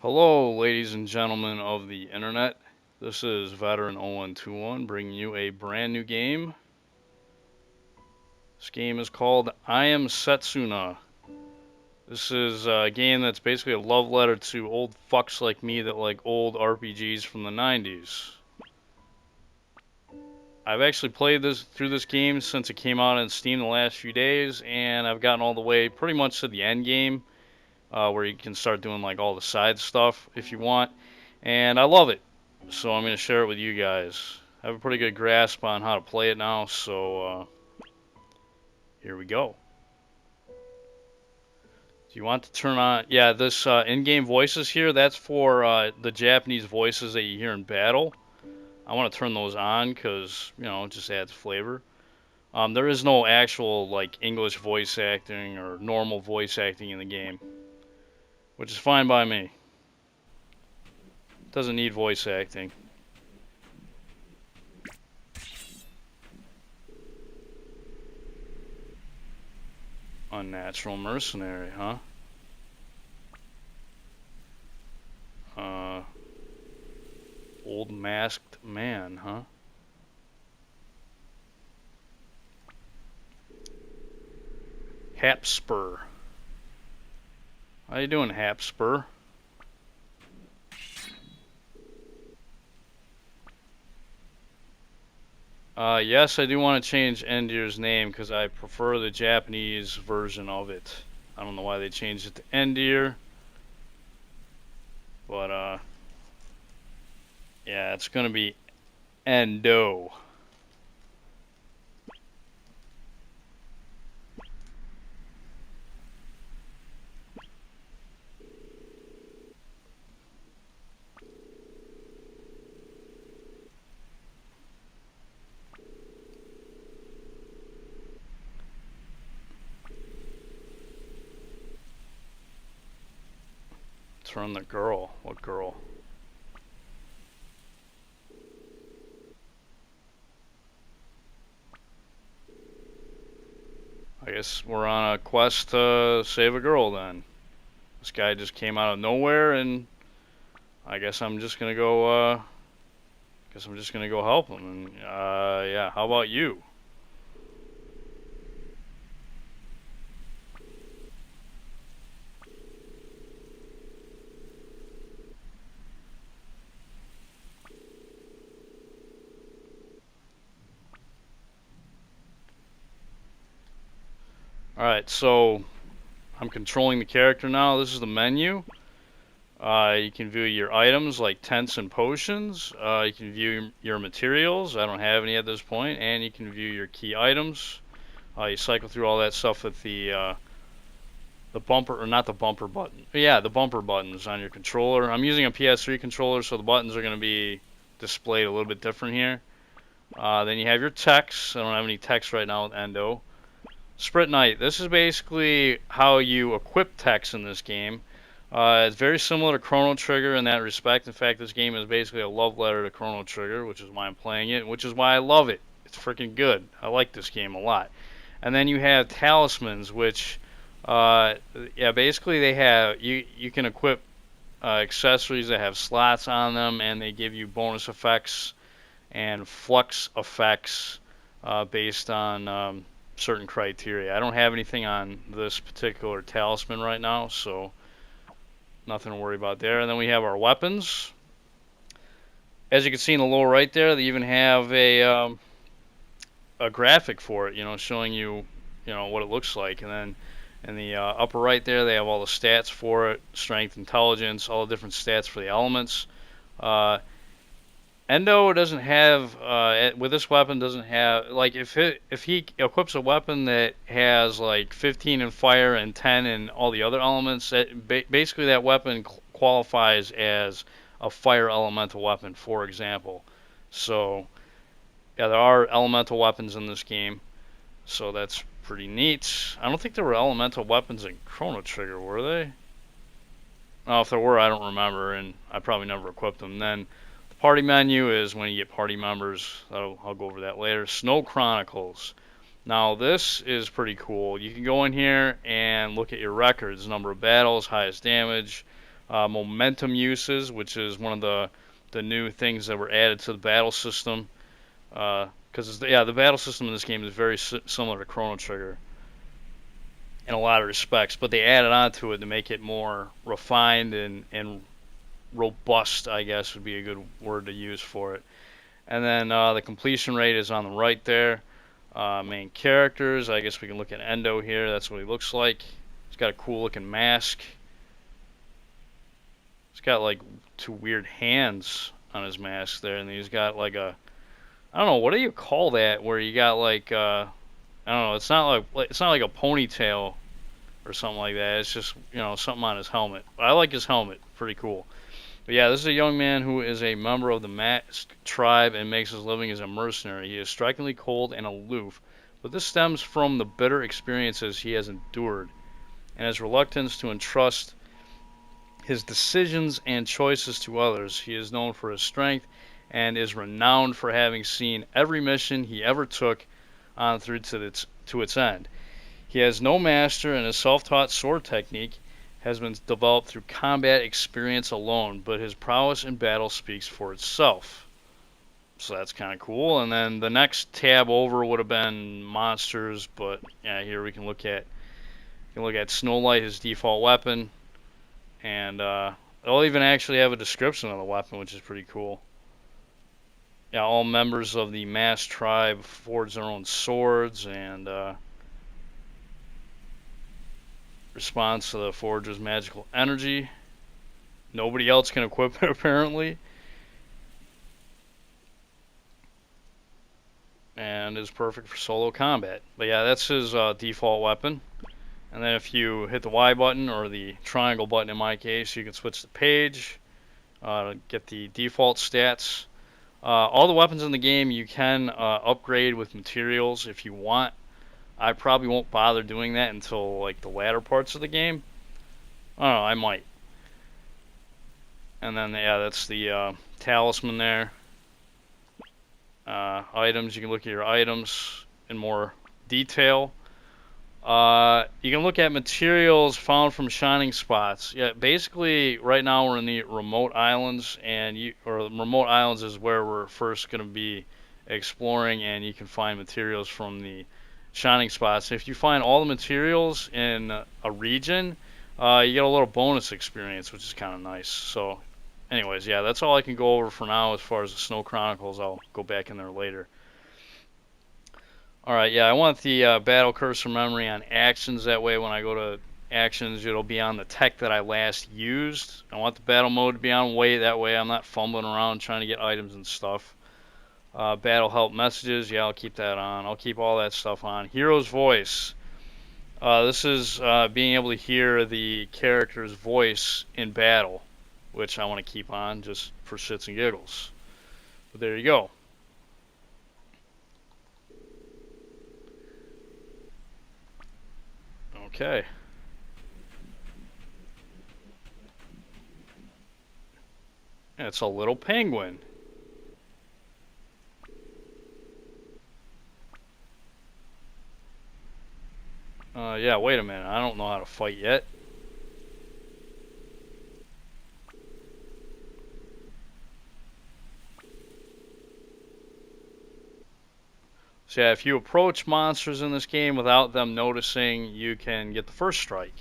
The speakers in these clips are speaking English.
Hello, ladies and gentlemen of the internet. This is Veteran 0121 bringing you a brand new game. This game is called I Am Setsuna. This is a game that's basically a love letter to old fucks like me that like old RPGs from the 90s. I've actually played through this game since it came out on Steam the last few days, and I've gotten all the way pretty much to the end game, where you can start doing like all the side stuff if you want, and I love it. So I'm going to share it with you guys. I have a pretty good grasp on how to play it now, so here we go. Do you want to turn on, yeah, this in-game voices here, that's for the Japanese voices that you hear in battle. I want to turn those on because, you know, it just adds flavor. There is no actual, like, English voice acting or normal voice acting in the game, which is fine by me. It doesn't need voice acting. Unnatural mercenary, huh? Old masked man, huh? Hapspur. How you doing, Hapspur? Yes, I do want to change Endir's name because I prefer the Japanese version of it. I don't know why they changed it to Endir, but yeah, it's gonna be Endo. Turn the girl. What girl? I guess we're on a quest to save a girl then. This guy just came out of nowhere, and I guess I'm just gonna go. Guess I'm just gonna go help him. And yeah, how about you? All right, so I'm controlling the character now. This is the menu. You can view your items like tents and potions. You can view your materials. I don't have any at this point, and you can view your key items. You cycle through all that stuff with the bumper, or not the bumper button. Yeah, the bumper buttons on your controller. I'm using a PS3 controller, so the buttons are going to be displayed a little bit different here. Then you have your text. I don't have any text right now with Endo. Sprint Knight. This is basically how you equip text in this game. It's very similar to Chrono Trigger in that respect. In fact, this game is basically a love letter to Chrono Trigger, which is why I'm playing it, which is why I love it. It's freaking good. I like this game a lot. And then you have talismans, which, yeah, basically they have you can equip accessories that have slots on them, and they give you bonus effects and flux effects based on certain criteria. I don't have anything on this particular talisman right now, so nothing to worry about there. And then we have our weapons. As you can see in the lower right there, they even have a graphic for it, you know, showing you, you know, what it looks like. And then in the upper right there, they have all the stats for it: strength, intelligence, all the different stats for the elements. Uh, Endo doesn't have with this weapon doesn't have, like, if he equips a weapon that has like 15 in fire and 10 in all the other elements, basically that weapon qualifies as a fire elemental weapon, for example. So yeah, there are elemental weapons in this game, so that's pretty neat. I don't think there were elemental weapons in Chrono Trigger, were they? Oh, if there were, I don't remember, and I probably never equipped them. Then the party menu is when you get party members. I'll go over that later. Snow Chronicles. Now this is pretty cool. You can go in here and look at your records: number of battles, highest damage, momentum uses, which is one of the new things that were added to the battle system. Because the battle system in this game is very similar to Chrono Trigger in a lot of respects, but they added on to it to make it more refined and robust, I guess would be a good word to use for it. And then the completion rate is on the right there. Main characters, I guess we can look at Endo here. That's what he looks like. He's got a cool looking mask. He's got like two weird hands on his mask there, and he's got like a, I don't know, what do you call that? Where you got like I don't know. It's not like a ponytail or something like that. It's just, you know, something on his helmet. I like his helmet. Pretty cool. But yeah, this is a young man who is a member of the Mask tribe and makes his living as a mercenary. He is strikingly cold and aloof, but this stems from the bitter experiences he has endured and his reluctance to entrust his decisions and choices to others. He is known for his strength and is renowned for having seen every mission he ever took on through to its end. He has no master, and his self-taught sword technique has been developed through combat experience alone, but his prowess in battle speaks for itself. So that's kind of cool. And then the next tab over would have been monsters, but yeah, here we can look at Snow Light, his default weapon, and they'll even actually have a description of the weapon, which is pretty cool. Yeah, all members of the Mask tribe forge their own swords and responds to the forger's magical energy. Nobody else can equip it apparently. And is perfect for solo combat. But yeah, that's his default weapon. And then if you hit the Y button, or the triangle button in my case, you can switch the page to get the default stats. All the weapons in the game you can upgrade with materials if you want. I probably won't bother doing that until like the latter parts of the game. I don't know, I might. And then yeah, that's the talisman there. Items, you can look at your items in more detail. You can look at materials found from shining spots. Yeah, basically right now we're in the remote islands, and remote islands is where we're first going to be exploring, and you can find materials from the shining spots. If you find all the materials in a region, you get a little bonus experience, which is kind of nice. So anyways, yeah, that's all I can go over for now as far as the Snow Chronicles. I'll go back in there later. Alright, yeah, I want the battle cursor memory on actions. That way when I go to actions, it'll be on the tech that I last used. I want the battle mode to be on way. That way I'm not fumbling around trying to get items and stuff. Battle help messages, yeah, I'll keep that on. I'll keep all that stuff on. Hero's voice. This is being able to hear the character's voice in battle, which I want to keep on just for shits and giggles. But there you go. Okay. It's a little penguin. Yeah, wait a minute. I don't know how to fight yet. So yeah, if you approach monsters in this game without them noticing, you can get the first strike,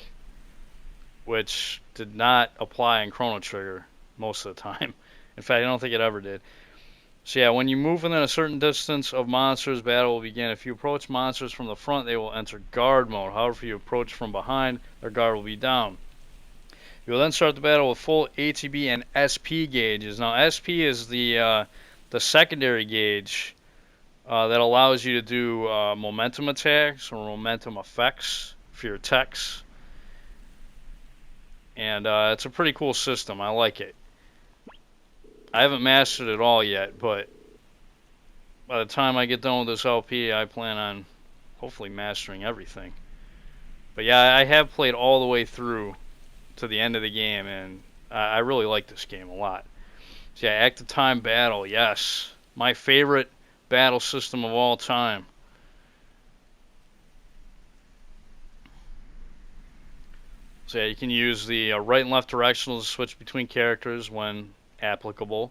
which did not apply in Chrono Trigger most of the time. In fact, I don't think it ever did. So yeah, when you move within a certain distance of monsters, battle will begin. If you approach monsters from the front, they will enter guard mode. However, if you approach from behind, their guard will be down. You will then start the battle with full ATB and SP gauges. Now, SP is the secondary gauge that allows you to do momentum attacks or momentum effects for your techs. And it's a pretty cool system. I like it. I haven't mastered it all yet, but by the time I get done with this LP, I plan on hopefully mastering everything. But yeah, I have played all the way through to the end of the game, and I really like this game a lot. So yeah, active time battle, yes. My favorite battle system of all time. So yeah, you can use the right and left directionals to switch between characters when applicable.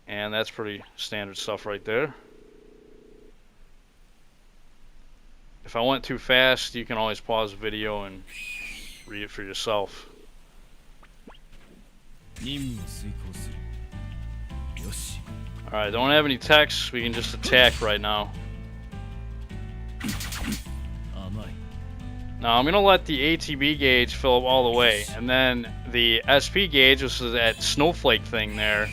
And that's pretty standard stuff right there. If I went too fast, you can always pause the video and read it for yourself. Alright, don't have any text, we can just attack right now. Now I'm going to let the ATB gauge fill up all the way, and then the SP gauge, which is that snowflake thing there,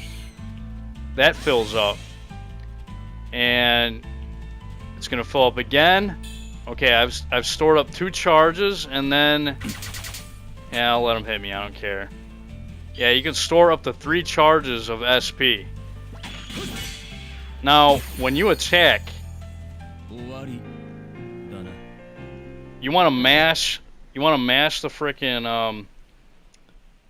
that fills up. And it's going to fill up again. Okay, I've stored up 2 charges, and then... Yeah, I'll let him hit me, I don't care. Yeah, you can store up to 3 charges of SP. Now, when you attack, you want to mash the frickin'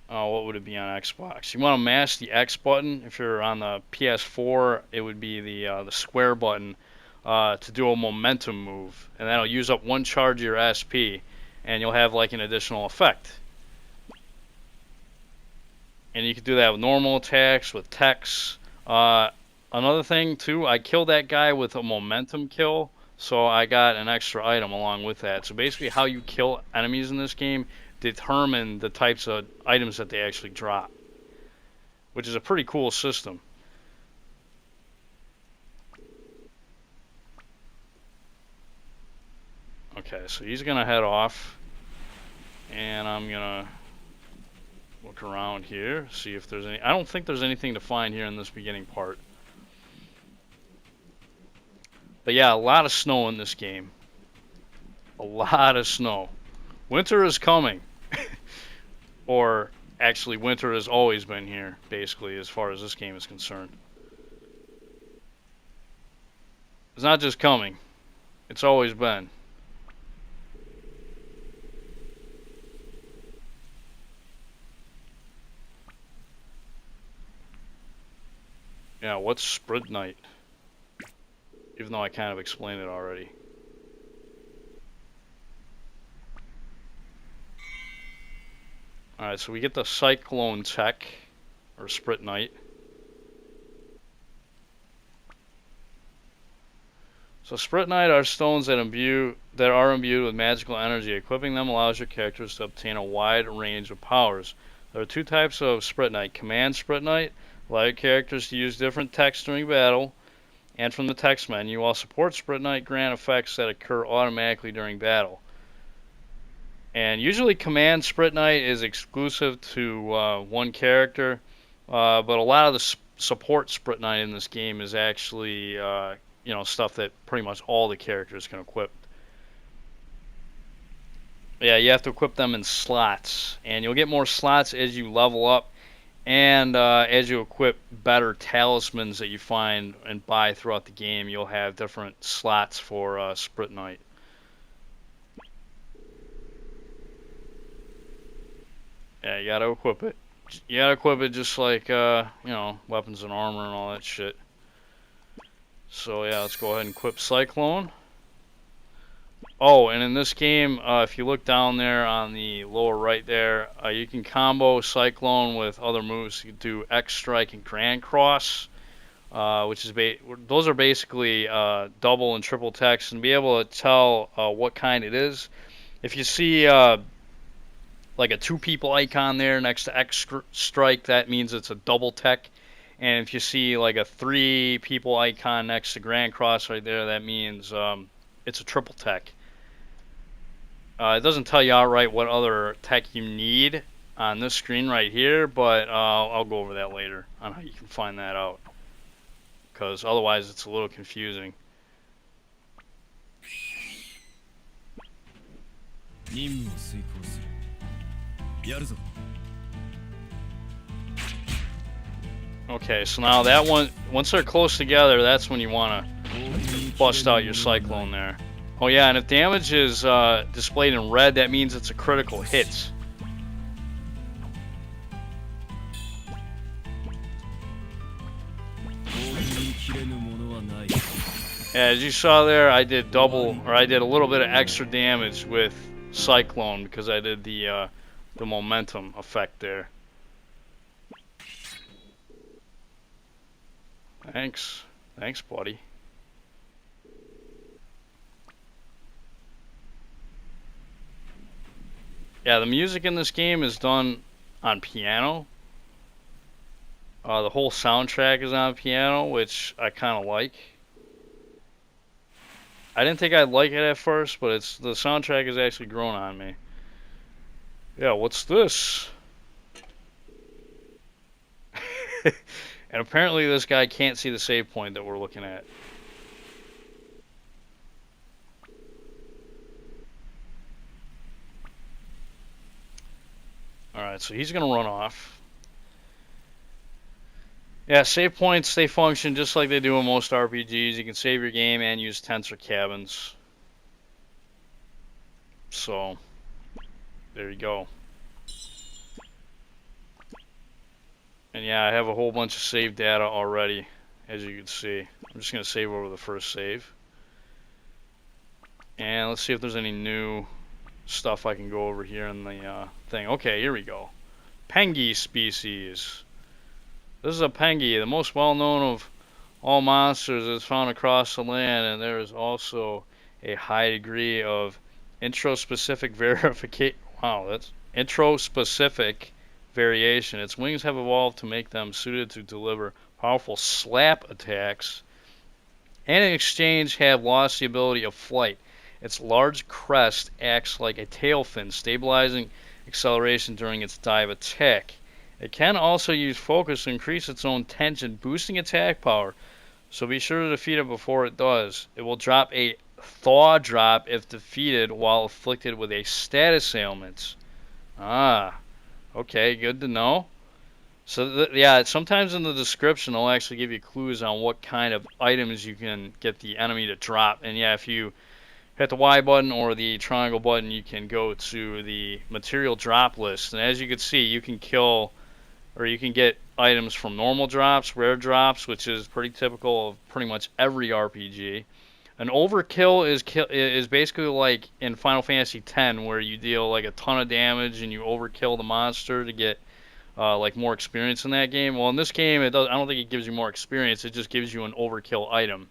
what would it be on Xbox? You want to mash the X button. If you're on the PS4, it would be the square button to do a momentum move, and that'll use up 1 charge of your SP, and you'll have like an additional effect. And you can do that with normal attacks, with techs. Another thing too, I killed that guy with a momentum kill, so I got an extra item along with that. So basically how you kill enemies in this game determine the types of items that they actually drop, which is a pretty cool system. Okay, so he's gonna head off, and I'm gonna look around here, see if there's any. I don't think there's anything to find here in this beginning part. But yeah, a lot of snow in this game. A lot of snow. Winter is coming. Or actually, winter has always been here, basically, as far as this game is concerned. It's not just coming. It's always been. Yeah, what's Sprint Night? Even though I kind of explained it already. Alright, so we get the Cyclone Tech, or Sprint Night. So Sprint Night are stones that are imbued with magical energy. Equipping them allows your characters to obtain a wide range of powers. There are 2 types of Sprint Night. Command Sprint Night allow your characters to use different text during battle and from the text menu, while support Sprint Night grant effects that occur automatically during battle. And usually Command Sprint Night is exclusive to 1 character, but a lot of the support Sprint Night in this game is actually you know, stuff that pretty much all the characters can equip. Yeah, you have to equip them in slots, and you'll get more slots as you level up, and as you equip better talismans that you find and buy throughout the game, you'll have different slots for Sprint Night. Yeah, you gotta equip it. You gotta equip it just like, you know, weapons and armor and all that shit. So yeah, let's go ahead and equip Cyclone. Oh, and in this game, if you look down there on the lower right there, you can combo Cyclone with other moves. You can do X Strike and Grand Cross, which is those are basically double and triple text, and be able to tell what kind it is. If you see like a 2 people icon there next to X Strike, that means it's a double tech. And if you see like a 3 people icon next to Grand Cross right there, that means it's a triple tech. It doesn't tell you outright what other tech you need on this screen right here, but I'll go over that later on how you can find that out, because otherwise it's a little confusing. Okay, so now that one, once they're close together, that's when you want to bust out your Cyclone there. Oh yeah, and if damage is displayed in red, that means it's a critical hit. Yeah, as you saw there, I did a little bit of extra damage with cyclone because I did the momentum effect there. Thanks, buddy. Yeah, the music in this game is done on piano. The whole soundtrack is on piano, which I kind of like. I didn't think I'd like it at first, but the soundtrack has actually grown on me. Yeah, what's this? And apparently this guy can't see the save point that we're looking at. Alright, so he's going to run off. Yeah, save points, they function just like they do in most RPGs. You can save your game and use tents or cabins. So, there you go. And yeah, I have a whole bunch of save data already, as you can see. I'm just going to save over the first save. And let's see if there's any new stuff I can go over here in the thing. Okay, here we go. Pengi species. This is a pengi, the most well-known of all monsters is found across the land, and there is also a high degree of introspecific verification. Wow, that's introspecific variation. Its wings have evolved to make them suited to deliver powerful slap attacks, and in exchange have lost the ability of flight. Its large crest acts like a tail fin, stabilizing acceleration during its dive attack. It can also use focus to increase its own tension, boosting attack power, so be sure to defeat it before it does. It will drop a thaw drop if defeated while afflicted with a status ailment. Ah, okay, good to know. So yeah, sometimes in the description they'll actually give you clues on what kind of items you can get the enemy to drop. And yeah, if you hit the Y button or the triangle button, you can go to the material drop list. And as you can see, you can kill, or you can get items from normal drops, rare drops, which is pretty typical of pretty much every RPG. An overkill is basically like in Final Fantasy X, where you deal like a ton of damage and you overkill the monster to get like more experience in that game. Well, in this game, I don't think it gives you more experience. It just gives you an overkill item.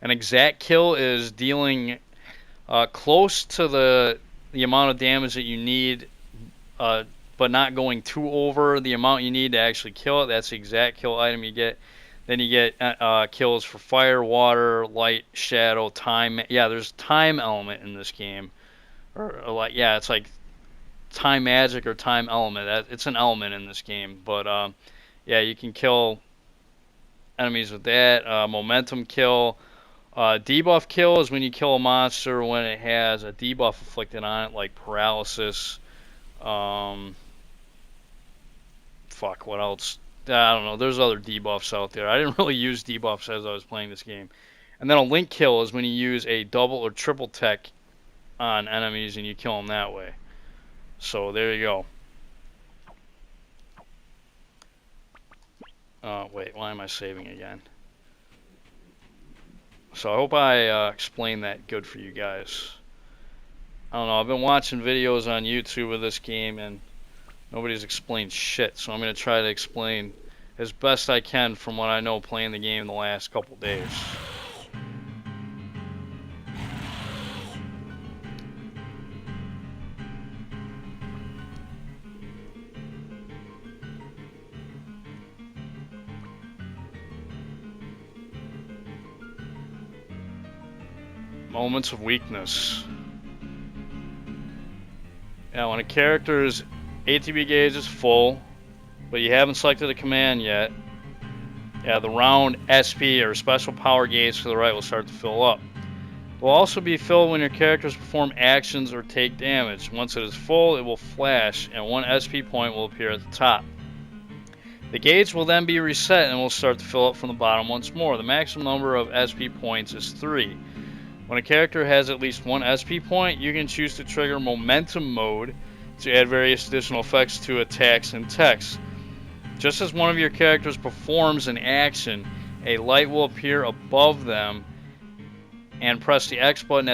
An exact kill is dealing close to the amount of damage that you need, but not going too over the amount you need to actually kill it. That's the exact kill item you get. Then you get kills for fire, water, light, shadow, time. Yeah, there's time element in this game, or like yeah, it's like time magic or time element. It's an element in this game. But yeah, you can kill enemies with that. Momentum kill. Debuff kill is when you kill a monster when it has a debuff afflicted on it, like paralysis. Fuck, what else? I don't know. There's other debuffs out there. I didn't really use debuffs as I was playing this game. And then a link kill is when you use a double or triple tech on enemies and you kill them that way. So there you go. Wait, why am I saving again? So I hope I explained that good for you guys. I don't know. I've been watching videos on YouTube of this game and nobody's explained shit. So I'm going to try to explain as best I can from what I know playing the game the last couple days. Moments of weakness. Yeah, when a character's ATB gauge is full, but you haven't selected a command yet, yeah, the round SP or special power gauge to the right will start to fill up. It will also be filled when your characters perform actions or take damage. Once it is full, it will flash, and one SP point will appear at the top. The gauge will then be reset and will start to fill up from the bottom once more. The maximum number of SP points is 3. When a character has at least one SP point, you can choose to trigger momentum mode to add various additional effects to attacks and text. Just as one of your characters performs an action, a light will appear above them, and press the X button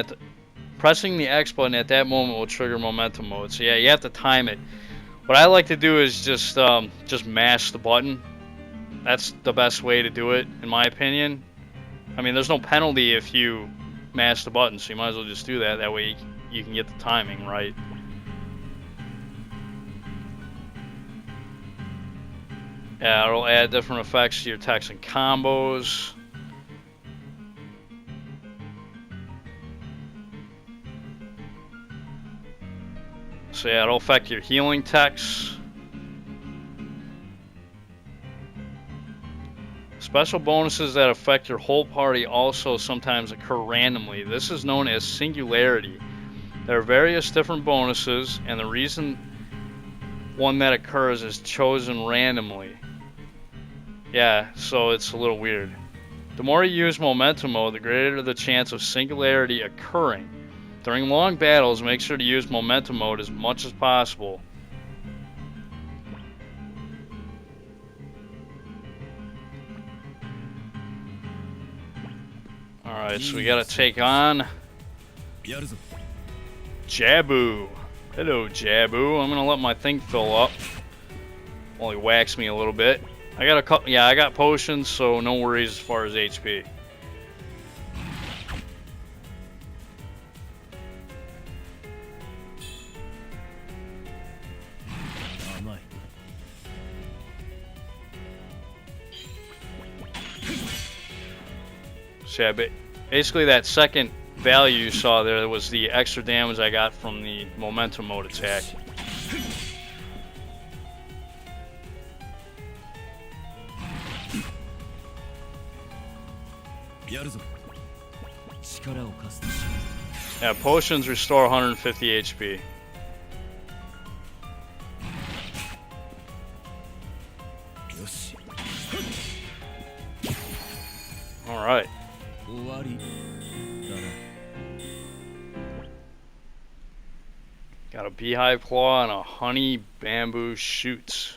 Pressing the X button at that moment will trigger momentum mode. So yeah, you have to time it. What I like to do is just mash the button. That's the best way to do it, in my opinion. I mean, there's no penalty if you mash the button, so you might as well just do that. That way you can get the timing right. Yeah, it'll add different effects to your attacks and combos. So yeah, it'll affect your healing techs. Special bonuses that affect your whole party also sometimes occur randomly. This is known as singularity. There are various different bonuses, and the reason one that occurs is chosen randomly. Yeah, so it's a little weird. The more you use momentum mode, the greater the chance of singularity occurring. During long battles, make sure to use momentum mode as much as possible. Alright, so we gotta take on Jabu. Hello, Jabu. I'm gonna let my thing fill up while he whacks me a little bit. I got a couple. Yeah, I got potions, so no worries as far as HP. So yeah, basically that second value you saw there was the extra damage I got from the momentum mode attack. Yeah, potions restore 150 HP. Alright. Got a beehive claw and a honey bamboo shoots.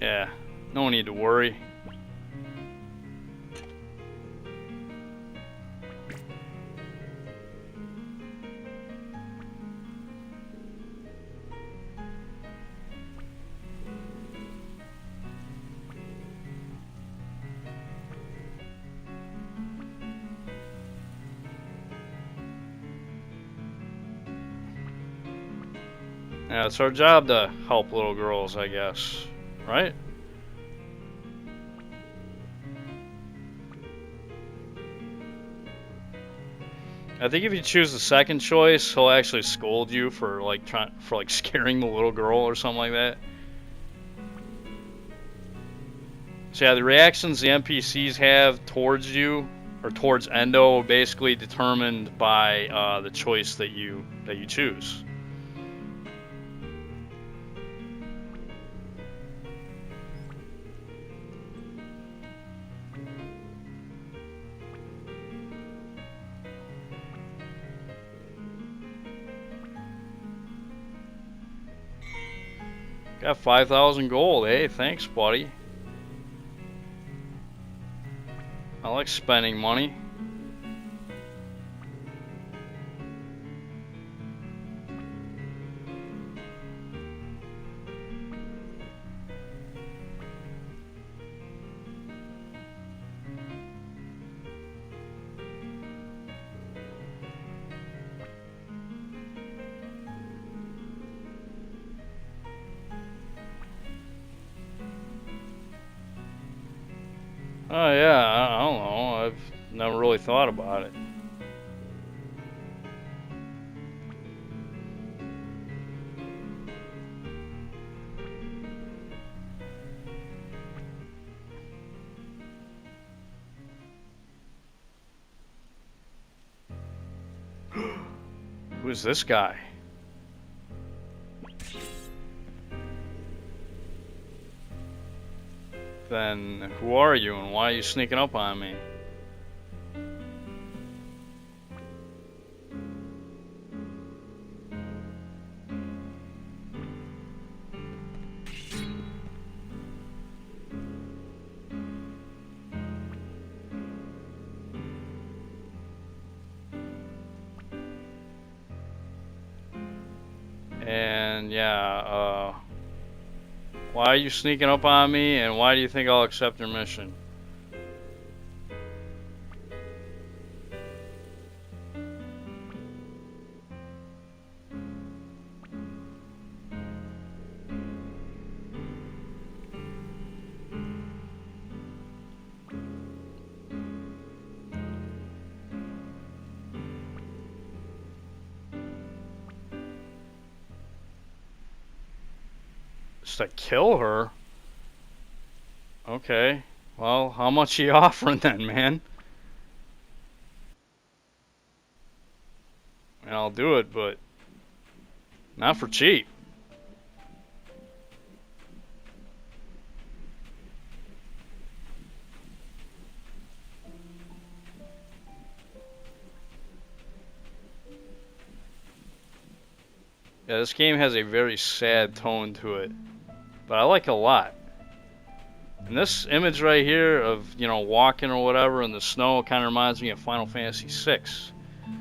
Yeah, no need to worry. Yeah, it's our job to help little girls, I guess. Right? I think if you choose the second choice, he'll actually scold you for like scaring the little girl or something like that. So yeah, the reactions the NPCs have towards you or towards Endo are basically determined by the choice that you choose. Got 5,000 gold. Hey, thanks, buddy. I like spending money. Oh yeah, I don't know. I've never really thought about it. Who's this guy? Then who are you and why are you sneaking up on me? and yeah, why are you sneaking up on me, and why do you think I'll accept your mission? Just to kill her? Okay. Well, how much are you offering then, man? And I'll do it, but not for cheap. Yeah, this game has a very sad tone to it, but I like it a lot. And this image right here of, you know, walking or whatever in the snow kind of reminds me of Final Fantasy VI. You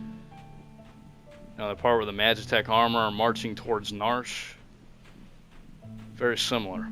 know, the part where the Magitech armor are marching towards Narsh. Very similar.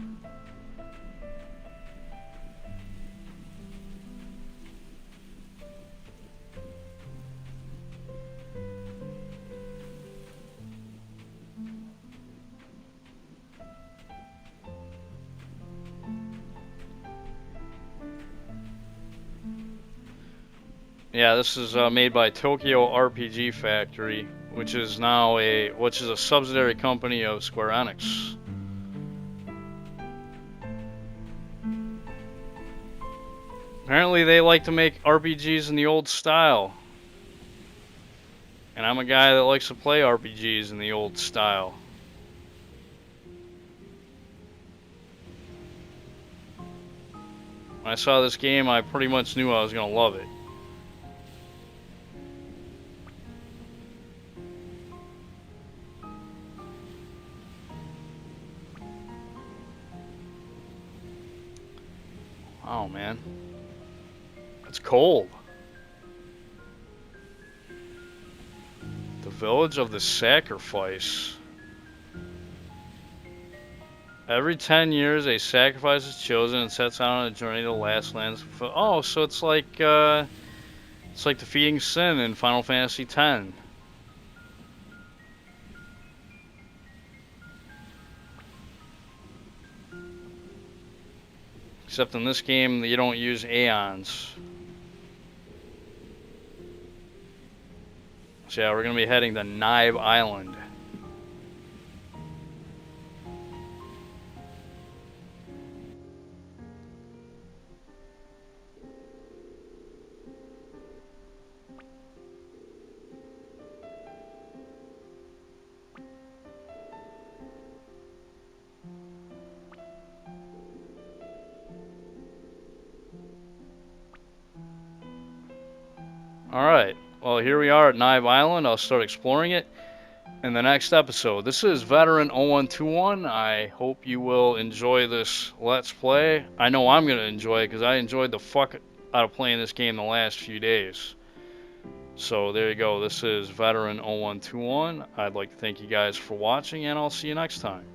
Yeah, this is made by Tokyo RPG Factory, which is now a subsidiary company of Square Enix. Apparently they like to make RPGs in the old style. And I'm a guy that likes to play RPGs in the old style. When I saw this game, I pretty much knew I was going to love it. Oh man, it's cold. The village of the sacrifice. Every 10 years, a sacrifice is chosen and sets out on a journey to the last lands. Oh, so it's like defeating Sin in Final Fantasy X. Except in this game, you don't use Aeons. So yeah, we're going to be heading to Nibe Island. Alright, well here we are at Nibe Island. I'll start exploring it in the next episode. This is Veteran 0121. I hope you will enjoy this Let's Play. I know I'm going to enjoy it because I enjoyed the fuck out of playing this game the last few days. So there you go. This is Veteran 0121. I'd like to thank you guys for watching, and I'll see you next time.